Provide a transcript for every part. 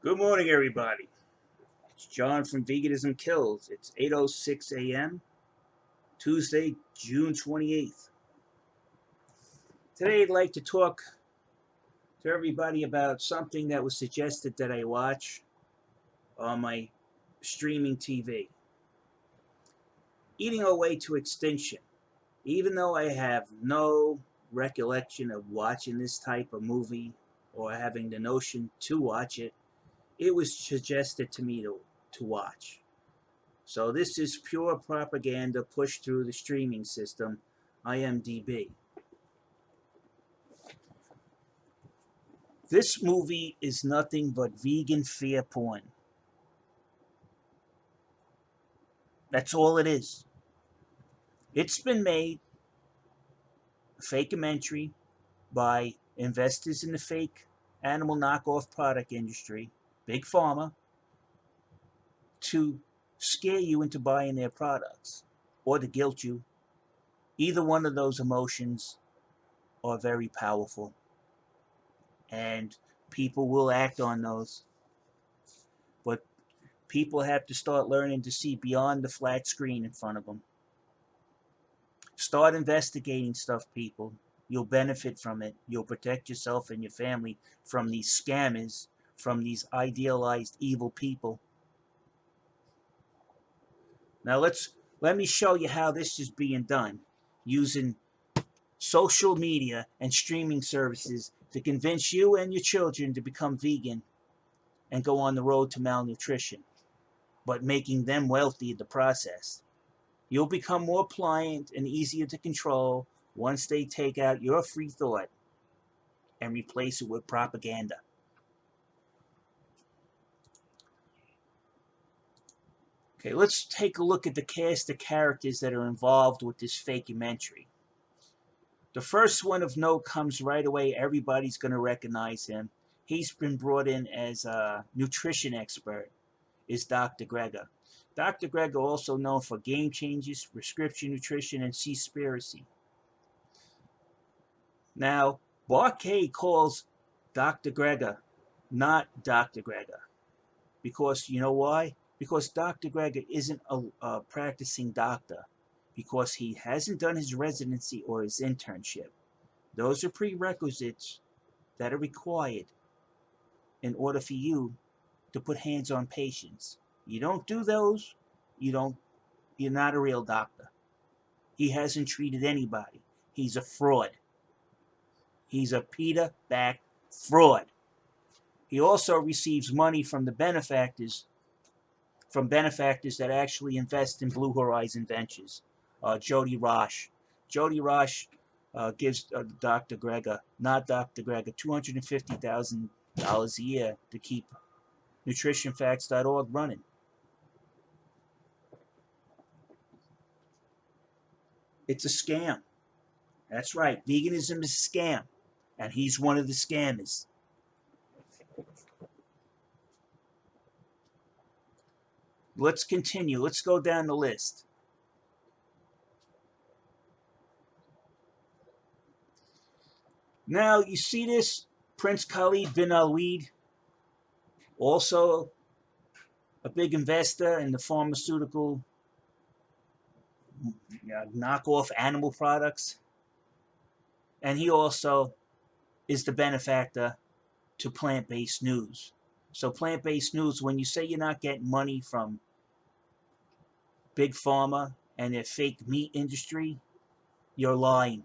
Good morning, everybody. It's John from Veganism KILLS. It's 8:06 a.m., Tuesday, June 28th. Today, I'd like to talk to everybody about something that was suggested that I watch on my streaming TV. Eating Our Way to Extinction. Even though I have no recollection of watching this type of movie or having the notion to watch it, it was suggested to me to watch. So this is pure propaganda pushed through the streaming system, IMDb. This movie is nothing but vegan fear porn. That's all it is. It's been made, a fakementary, by investors in the fake animal knockoff product industry, Big Pharma, to scare you into buying their products or to guilt you. Either one of those emotions are very powerful, and people will act on those. But people have to start learning to see beyond the flat screen in front of them. Start investigating stuff, people. You'll benefit from it. You'll protect yourself and your family from these scammers, from these idealized evil people. Now let me show you how this is being done using social media and streaming services to convince you and your children to become vegan and go on the road to malnutrition, but making them wealthy in the process. You'll become more pliant and easier to control once they take out your free thought and replace it with propaganda. Okay, let's take a look at the cast of characters that are involved with this fakementary. The first one of note comes right away. Everybody's going to recognize him. He's been brought in as a nutrition expert, is Dr. Greger. Dr. Greger, also known for Game Changers, Prescription Nutrition, and Seaspiracy. Now, Barkay calls Dr. Greger not Dr. Greger. Because you know why? Because Dr. Greger isn't a practicing doctor. Because he hasn't done his residency or his internship. Those are prerequisites that are required in order for you to put hands on patients. You don't do those, you're not a real doctor. He hasn't treated anybody. He's a fraud. He's a Peter-backed fraud. He also receives money from the benefactors, that actually invest in Blue Horizon Ventures. Jody Roche. Jody Roche gives Dr. Greger, not Dr. Greger, $250,000 a year to keep nutritionfacts.org running. It's a scam. That's right. Veganism is a scam. And he's one of the scammers. Let's continue. Let's go down the list. Now, you see this? Prince Khalid bin Al-Walid, also a big investor in the pharmaceutical knockoff animal products. And he also is the benefactor to plant-based news. So plant-based news, when you say you're not getting money from Big Pharma and their fake meat industry, you're lying.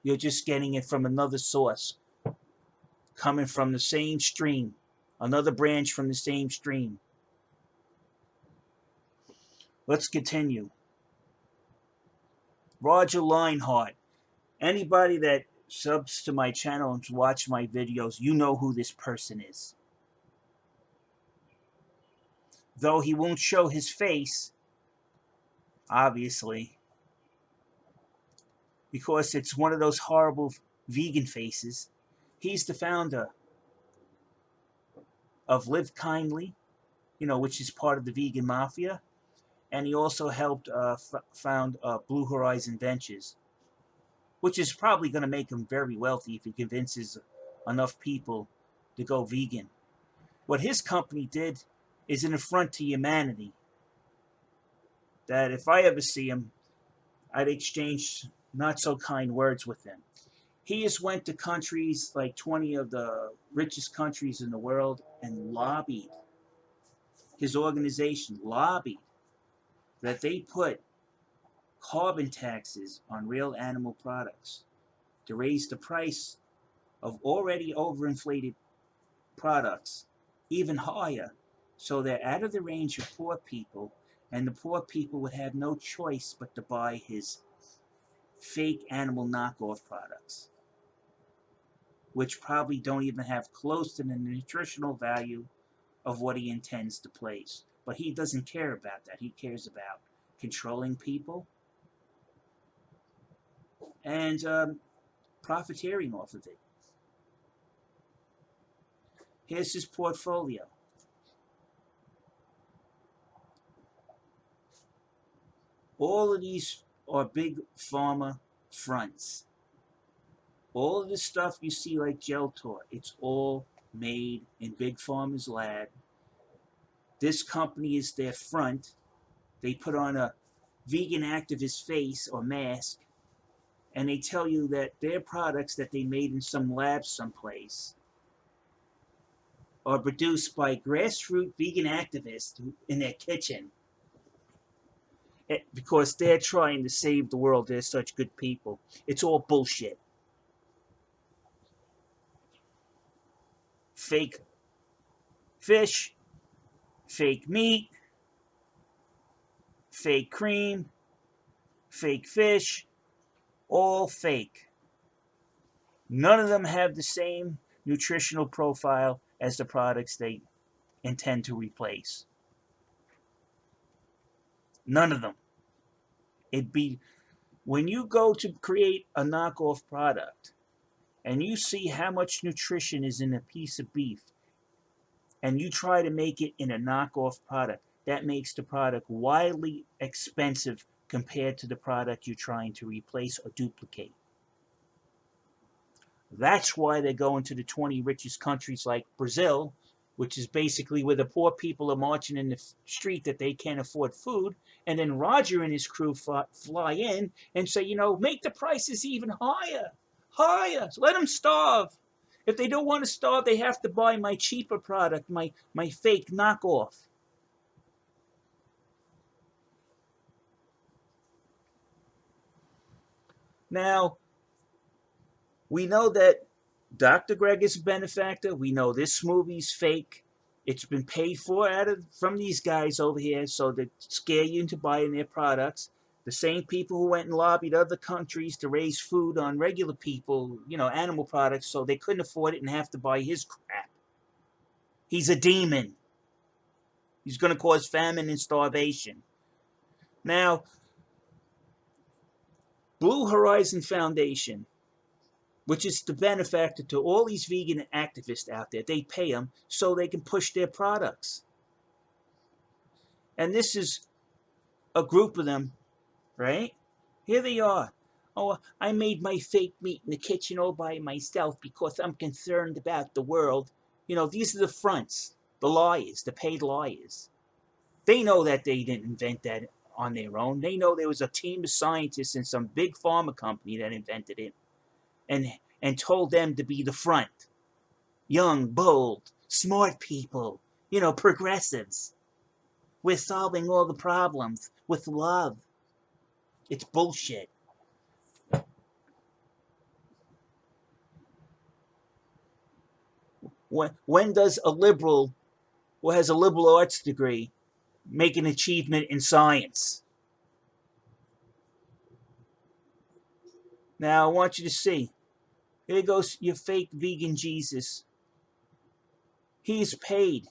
You're just getting it from another source, coming from the same stream, another branch from the same stream. Let's continue. Roger Linehart. Anybody that subs to my channel and watch my videos, you know who this person is. Though he won't show his face, obviously, because it's one of those horrible vegan faces. He's the founder of Live Kindly, which is part of the vegan mafia. And he also helped found Blue Horizon Ventures, which is probably going to make him very wealthy if he convinces enough people to go vegan. What his company did is an affront to humanity that if I ever see him, I'd exchange not so kind words with him. He has went to countries like 20 of the richest countries in the world and lobbied, his organization lobbied that they put carbon taxes on real animal products to raise the price of already overinflated products even higher, so they're out of the range of poor people, and the poor people would have no choice but to buy his fake animal knockoff products, which probably don't even have close to the nutritional value of what he intends to place. But he doesn't care about that. He cares about controlling people and profiteering off of it. Here's his portfolio. All of these are big pharma fronts. All of the stuff you see like Geltor, it's all made in Big Pharma's lab. This company is their front. They put on a vegan activist face or mask, and they tell you that their products that they made in some lab someplace are produced by grassroots vegan activists in their kitchen because they're trying to save the world. They're such good people. It's all bullshit. Fake fish, fake meat, fake cream, fake fish, all fake. None of them have the same nutritional profile as the products they intend to replace. None of them. It'd be, when you go to create a knockoff product and you see how much nutrition is in a piece of beef and you try to make it in a knockoff product, that makes the product wildly expensive compared to the product you're trying to replace or duplicate. That's why they go into the 20 richest countries like Brazil, which is basically where the poor people are marching in the street that they can't afford food. And then Roger and his crew fly in and say, make the prices even higher. Higher. Let them starve. If they don't want to starve, they have to buy my cheaper product, my fake knockoff. Now, we know that Dr. Greg is a benefactor. We know this movie's fake. It's been paid for from these guys over here so they scare you into buying their products. The same people who went and lobbied other countries to raise food on regular people, animal products, so they couldn't afford it and have to buy his crap. He's a demon. He's going to cause famine and starvation. Now, Blue Horizon Foundation, which is the benefactor to all these vegan activists out there, they pay them so they can push their products. And this is a group of them, right? Here they are. Oh, I made my fake meat in the kitchen all by myself because I'm concerned about the world. These are the fronts, the liars, the paid liars. They know that they didn't invent that on their own. They know there was a team of scientists in some big pharma company that invented it and told them to be the front. Young, bold, smart people, progressives. We're solving all the problems with love. It's bullshit. When does a liberal who has a liberal arts degree make an achievement in science? Now, I want you to see. Here goes your fake vegan Jesus. He's paid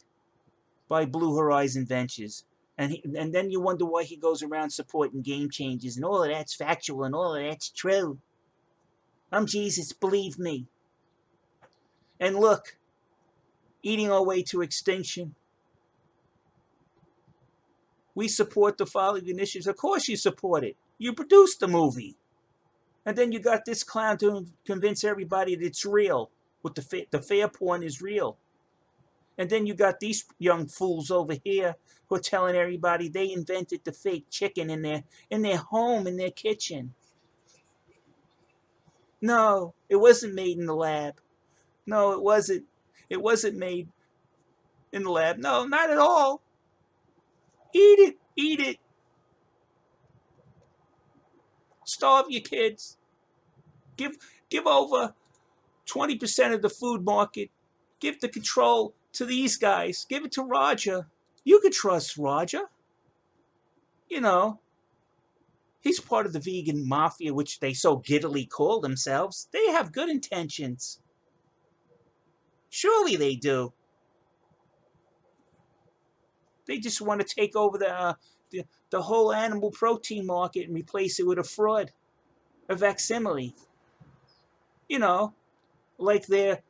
by Blue Horizon Ventures. And then you wonder why he goes around supporting game changers and all of that's factual and all of that's true. I'm Jesus, believe me. And look, eating our way to extinction. We support the following initiatives. Of course you support it. You produced the movie. And then you got this clown to convince everybody that it's real. The fair porn is real. And then you got these young fools over here who are telling everybody they invented the fake chicken in their home, in their kitchen. No, it wasn't made in the lab. No, it wasn't. It wasn't made in the lab. No, not at all. Eat it. Eat it. Starve your kids. Give give over 20% of the food market. Give the control to these guys. Give it to Roger. You could trust Roger. You know, he's part of the vegan mafia, which they so giddily call themselves. They have good intentions. Surely they do. They just want to take over the whole animal protein market and replace it with a fraud, a facsimile. You know, like their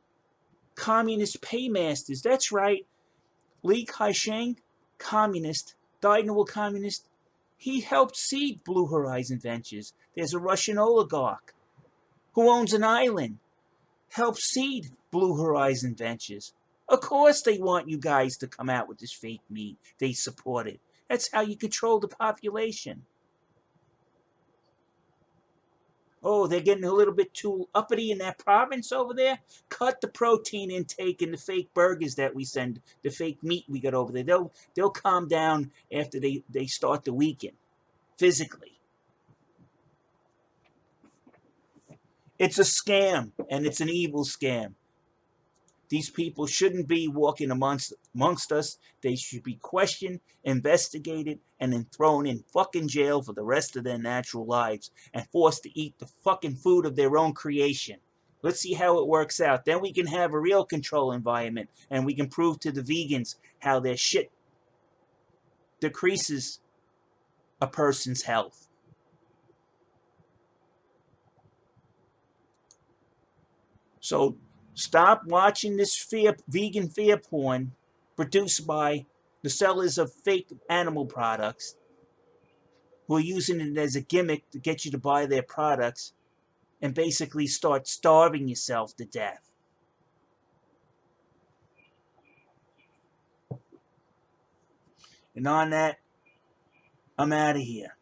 communist paymasters. That's right. Li Ka-shing, communist, died noble communist. He helped seed Blue Horizon Ventures. There's a Russian oligarch who owns an island, helped seed Blue Horizon Ventures. Of course they want you guys to come out with this fake meat. They support it. That's how you control the population. Oh, they're getting a little bit too uppity in that province over there. Cut the protein intake and the fake burgers that we send, the fake meat we got over there. They'll calm down after they start to weaken physically. It's a scam, and it's an evil scam. These people shouldn't be walking amongst us. They should be questioned, investigated, and then thrown in fucking jail for the rest of their natural lives and forced to eat the fucking food of their own creation. Let's see how it works out. Then we can have a real control environment and we can prove to the vegans how their shit decreases a person's health. So stop watching this vegan fear porn produced by the sellers of fake animal products who are using it as a gimmick to get you to buy their products and basically start starving yourself to death. And on that, I'm out of here.